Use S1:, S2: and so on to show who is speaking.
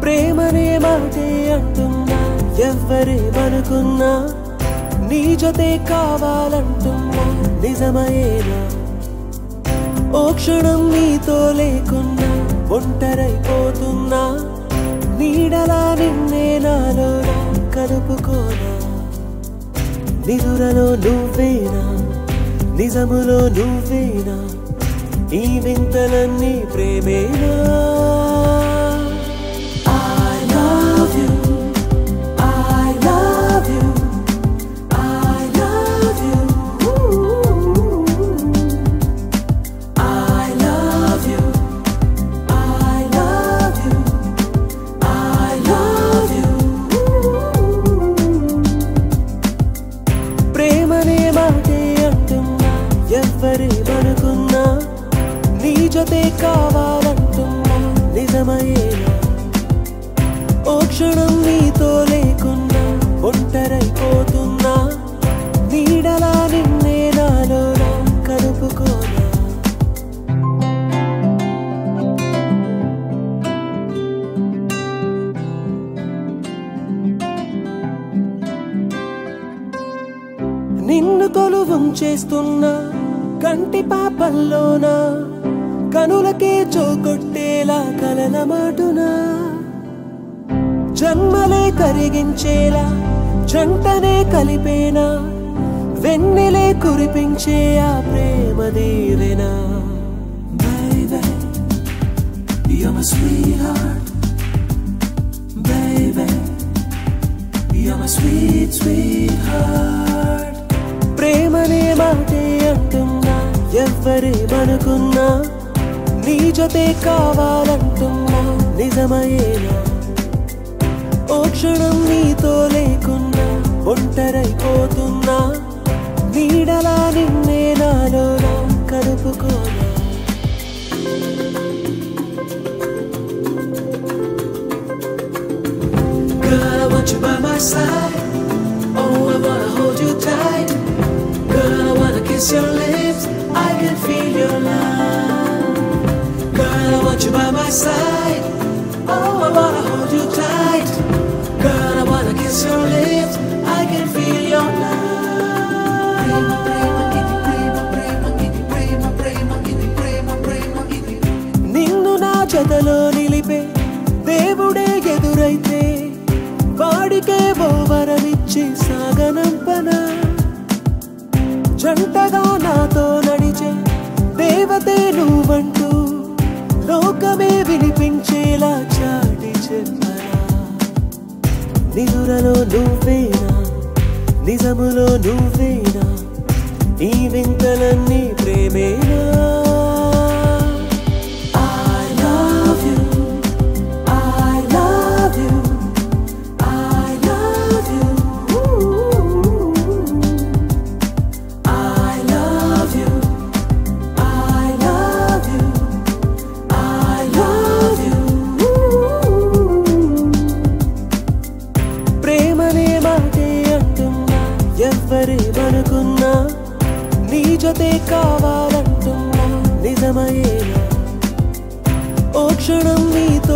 S1: ప్రేమనే మాటే అంటున్నా ఎవ్వరేమనుకున్నా నీ జతే కావాలంటున్నా నిజమయేనా ఓ క్షణం నీతో లేకున్నా ఒంటరైపోతున్నా నీడలా నిన్నే నాలో కలుపుకోనా నిదురలో నువ్వేనా నిజములో నువ్వేనా ఈ వింతలన్నీ ప్రేమేనా ఎవ్వరేమనుకున్నా నీ జతే కావాలంటున్నా నిజమయేనా ఓ క్షణం నీతో లేకున్నా ఒంటరైపోతున్నా నీడలా నిన్నే నాలో కలుపుకోనా నిన్ను కొలువుంచేస్తున్నా కంటి పాపల్లోనా కనులకే చోకొట్టేలా కలల మాటునా జన్మలే కరిగించేలా జంటనే కలిపేనా వెన్నెలే కురిపించే ఆ ప్రేమ దీవెనా Baby, you're my sweetheart Baby, you're my sweet, sweetheart ప్రేమనే మాటే అంటున్నా ఎవ్వరేమనుకున్నా నీ జతే కావాలంటున్నా నిజమయేనా ఓ క్షణం నీతో లేకున్నా ఒంటరైపోతున్నా నీడలా నిన్నే నాలో కలుపుకోనా Girl, I want you by my side Oh, I wanna hold you tight Girl, I wanna kiss your lips I can feel your love Girl, I want you by my side Oh, I wanna hold you tight Girl, I wanna kiss your lips I can feel your love నిన్ను నా జతలో నిలిపే దేవుడే ఎదురైతే వాడికే వరమిచ్చి సాగనంపనా జంటగా నాతో నడిచే దేవతే నువ్వంటూ లోకమే వినిపించేలా చాటి చెప్పనా నిదురలో నువ్వేనా నిజములో నువ్వేనా ఈ వింతలన్నీ ప్రేమేనా ఎవ్వరేమనుకున్నా నీ జతే కావాలంటున్నా నిజమయేనా ఓ క్షణం నీతో